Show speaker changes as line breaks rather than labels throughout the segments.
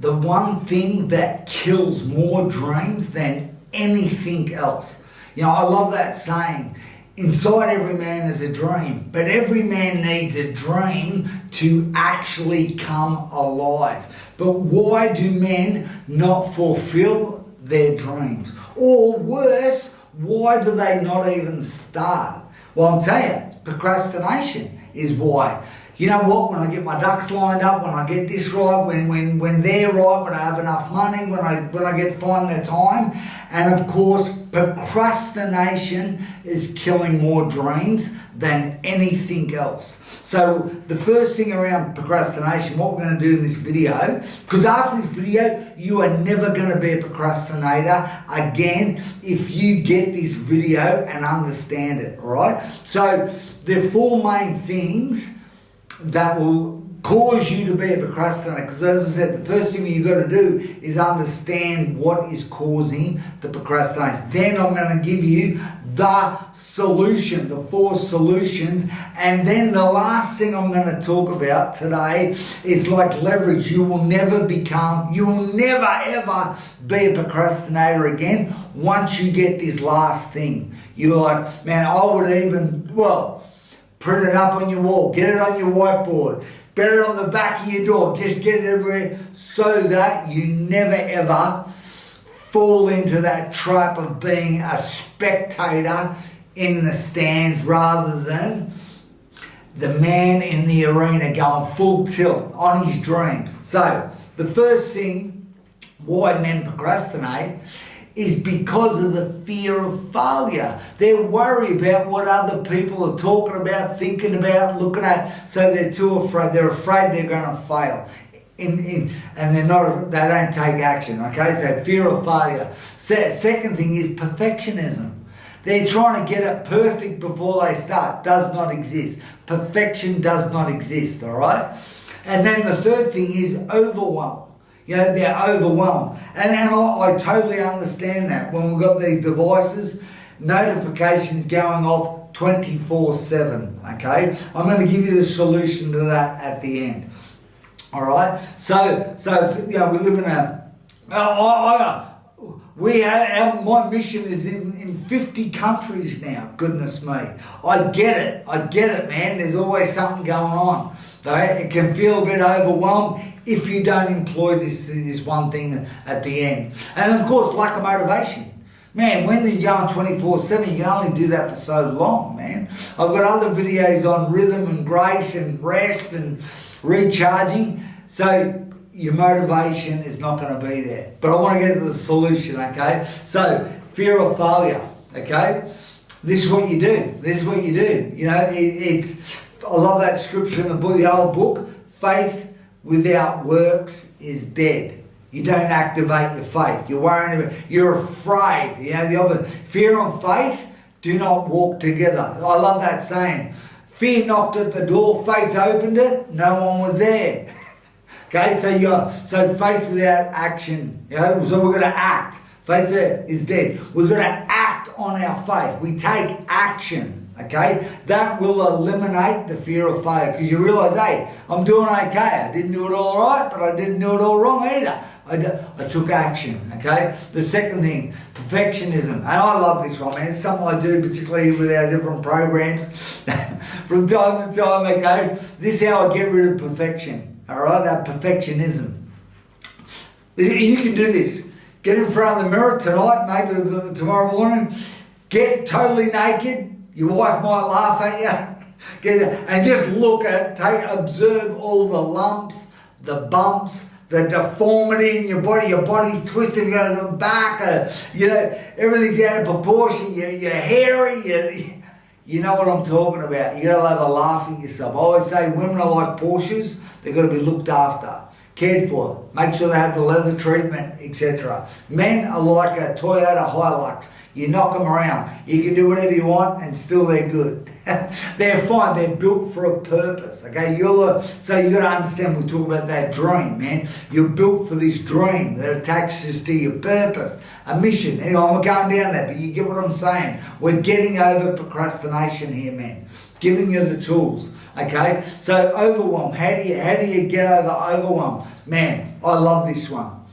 the one thing that kills more dreams than anything else. You know, I love that saying, inside every man is a dream, but every man needs a dream to actually come alive. But why do men not fulfill their dreams? Or worse, why do they not even start? Well, I'll tell you, it's procrastination is why. You know what, when I get my ducks lined up, when I get this right, when they're right, when I have enough money, when I get find the time, and of course, procrastination is killing more dreams than anything else. So the first thing around procrastination, what we're going to do in this video, because after this video, you are never going to be a procrastinator again if you get this video and understand it, all right? So the four main things that will cause you to be a procrastinator, because as I said, the first thing you've got to do is understand what is causing the procrastination. Then I'm going to give you the solution, the four solutions, and then the last thing I'm going to talk about today is like leverage. You will never ever be a procrastinator again once you get this last thing. You're like, man, I would even, print it up on your wall, get it on your whiteboard, get it on the back of your door, just get it everywhere so that you never ever fall into that trap of being a spectator in the stands rather than the man in the arena going full tilt on his dreams. So the first thing why men procrastinate is because of the fear of failure. They're worried about what other people are talking about, thinking about, looking at, so they're too afraid. They're afraid they're going to fail. And they don't take action, okay? So fear of failure. Second thing is perfectionism. They're trying to get it perfect before they start. Does not exist. Perfection does not exist, all right? And then the third thing is overwhelm. You know, they're overwhelmed. And I totally understand that. When we've got these devices, notifications going off 24/7, okay? I'm going to give you the solution to that at the end. All right? So you know, we live in my mission is in 50 countries now. Goodness me. I get it, man. There's always something going on. Okay? It can feel a bit overwhelmed if you don't employ this one thing at the end. And of course, lack of motivation. Man, when you're going 24/7, you can only do that for so long, man. I've got other videos on rhythm and grace and rest and recharging. So your motivation is not going to be there. But I want to get to the solution, okay? So fear of failure, okay? This is what you do. You know, I love that scripture in the old book. Faith without works is dead. You don't activate your faith. You're worrying about, you're afraid. You know, the opposite. Fear and faith do not walk together. I love that saying. Fear knocked at the door, faith opened it, no one was there. Okay, so faith without action, you know, so we're going to act. Faith is dead. We're going to act on our faith. We take action, okay? That will eliminate the fear of failure because you realise, hey, I'm doing okay. I didn't do it all right, but I didn't do it all wrong either. I took action, okay? The second thing, perfectionism. And I love this one, man. It's something I do, particularly with our different programs from time to time, okay? This is how I get rid of perfection. All right, that perfectionism. You can do this. Get in front of the mirror tonight, maybe tomorrow morning. Get totally naked. Your wife might laugh at you. And just look at, observe all the lumps, the bumps, the deformity in your body. Your body's twisted, going back. You know, everything's out of proportion. You're hairy. You know what I'm talking about. You got to have a laugh at yourself. I always say women are like Porsches. They've got to be looked after, cared for. Make sure they have the leather treatment, etc. Men are like a Toyota Hilux. You knock them around. You can do whatever you want and still they're good. They're fine. They're built for a purpose. Okay, so you got to understand. We talk about that dream, man. You're built for this dream that attaches to your purpose, a mission. Anyway, I'm not going down there, but you get what I'm saying. We're getting over procrastination here, man. Giving you the tools. Okay, so overwhelm. How do you get over overwhelm? Man, I love this one.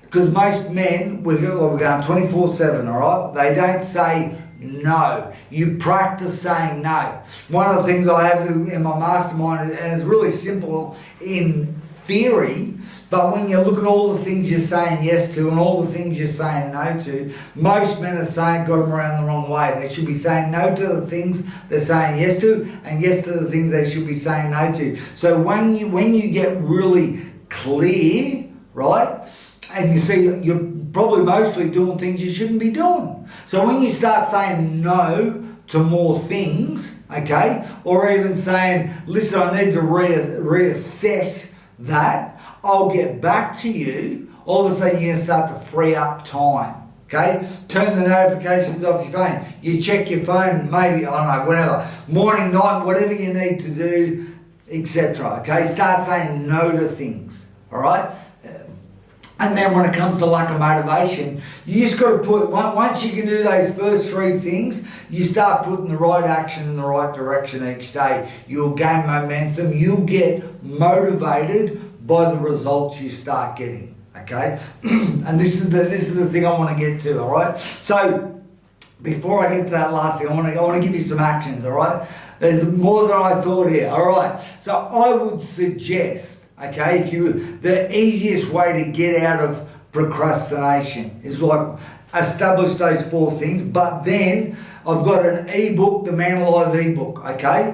Because most men, we're going 24/7, all right? They don't say no. You practice saying no. One of the things I have in my mastermind, and it's really simple in theory, but when you look at all the things you're saying yes to and all the things you're saying no to, most men are saying, got them around the wrong way. They should be saying no to the things they're saying yes to, and yes to the things they should be saying no to. So when you get really clear, right, and you see you're probably mostly doing things you shouldn't be doing. So when you start saying no to more things, okay, or even saying, listen, I need to reassess that, I'll get back to you, all of a sudden you're going to start to free up time, okay? Turn the notifications off your phone. You check your phone maybe, I don't know, whenever, morning, night, whatever you need to do, etc., okay? Start saying no to things, all right? And then when it comes to lack of motivation, you just got to put, once you can do those first three things, you start putting the right action in the right direction each day. You'll gain momentum. You'll get motivated by the results you start getting, okay? And this is the thing I want to get to, all right? So before I get to that last thing, I want to give you some actions, all right? There's more than I thought here, all right? So I would suggest, okay, the easiest way to get out of procrastination is like establish those 4 things, but then I've got an ebook, the Man Alive ebook, okay?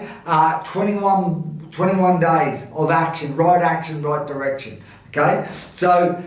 21 days of action, right direction, okay? So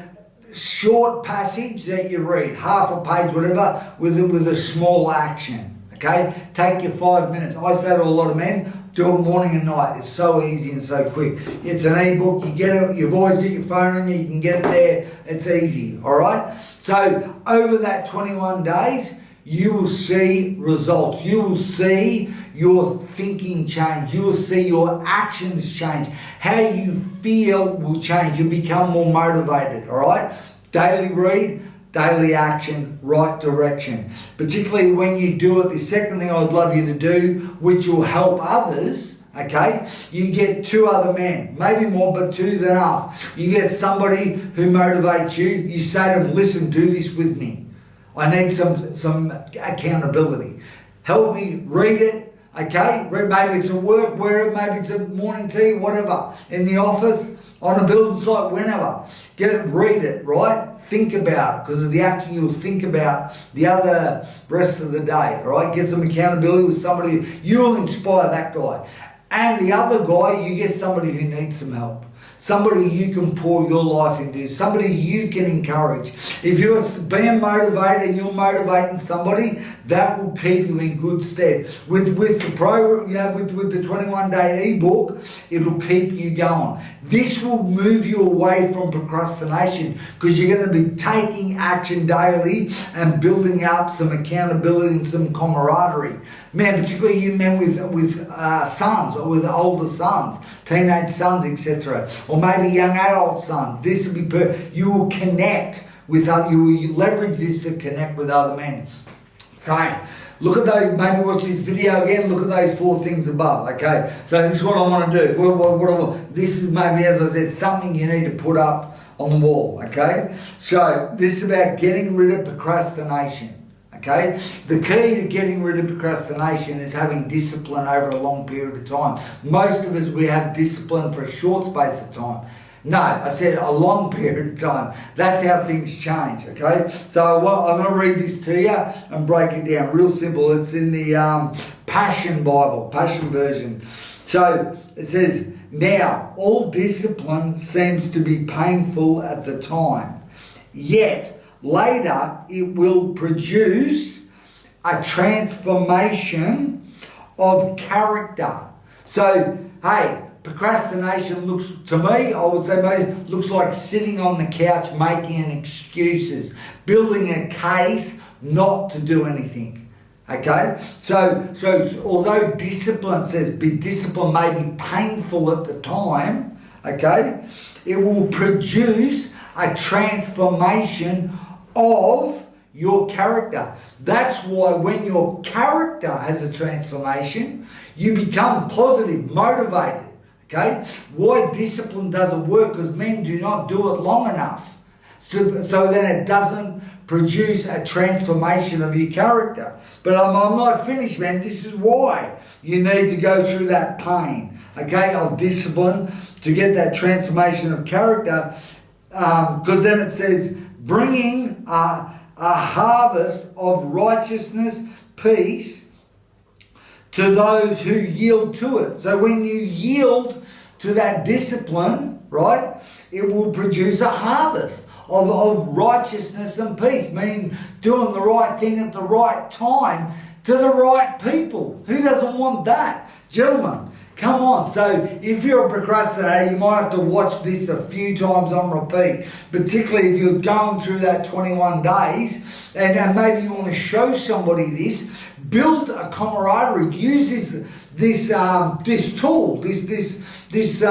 short passage that you read, half a page, whatever, with a small action, okay? Take your 5 minutes. I say to a lot of men, do it morning and night. It's so easy and so quick. It's an ebook. You get it. You've always got your phone on you. You can get it there. It's easy. All right. So over that 21 days, you will see results. You will see your thinking change. You will see your actions change. How you feel will change. You become more motivated. All right. Daily read. Daily action, right direction. Particularly when you do it, the second thing I would love you to do, which will help others, okay? You get 2 other men, maybe more, but 2's enough. You get somebody who motivates you. You say to them, listen, do this with me. I need some accountability. Help me read it, okay? Maybe it's at work, maybe it's at morning tea, whatever. In the office, on a building site, whenever. Get it, read it, right? Think about it, because of the action you'll think about the rest of the day, all right? Get some accountability with somebody. You'll inspire that guy. And the other guy, you get somebody who needs some help. Somebody you can pour your life into. Somebody you can encourage. If you're being motivated and you're motivating somebody, that will keep you in good stead. With the program, with the 21-day ebook, it'll keep you going. This will move you away from procrastination, because you're going to be taking action daily and building up some accountability and some camaraderie. Man, particularly you men with sons or with older sons, teenage sons, etc., or maybe young adult sons. This will be you will connect with you will leverage this to connect with other men. So look at those. Maybe watch this video again. Look at those 4 things above. Okay. So this is what I want to do. This is maybe, as I said, something you need to put up on the wall. Okay. So this is about getting rid of procrastination. Okay? The key to getting rid of procrastination is having discipline over a long period of time. Most of us, we have discipline for a short space of time. No, I said a long period of time. That's how things change, okay? So I'm going to read this to you and break it down. Real simple. It's in the Passion Bible, Passion Version. So it says, now all discipline seems to be painful at the time, yet later it will produce a transformation of character. So, hey, procrastination looks, to me, I would say, looks like sitting on the couch making excuses, building a case not to do anything. Okay? So although discipline says discipline may be painful at the time, okay, it will produce a transformation of your character. That's why when your character has a transformation, you become positive, motivated. Okay? Why discipline doesn't work? Because men do not do it long enough. So then it doesn't produce a transformation of your character. But I'm not finished, man. This is why you need to go through that pain, okay, of discipline to get that transformation of character. Because then it says, bringing a harvest of righteousness, peace, to those who yield to it. So when you yield to that discipline, right, it will produce a harvest of righteousness and peace, meaning doing the right thing at the right time to the right people. Who doesn't want that? Gentlemen, come on. So if you're a procrastinator, you might have to watch this a few times on repeat, particularly if you're going through that 21 days and maybe you want to show somebody this. Build a camaraderie. Use this tool, this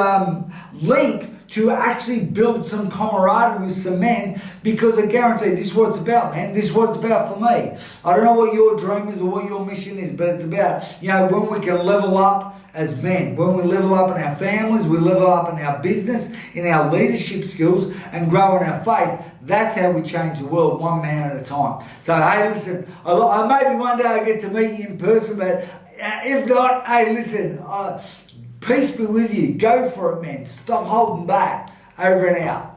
link to actually build some camaraderie with some men, because I guarantee this is what it's about, man. This is what it's about for me. I don't know what your dream is or what your mission is, but it's about, when we can level up as men, when we level up in our families, we level up in our business, in our leadership skills, and grow in our faith. That's how we change the world, one man at a time. So, hey, listen, I maybe one day I get to meet you in person, but if not, hey, listen, peace be with you. Go for it, man. Stop holding back. Over and out.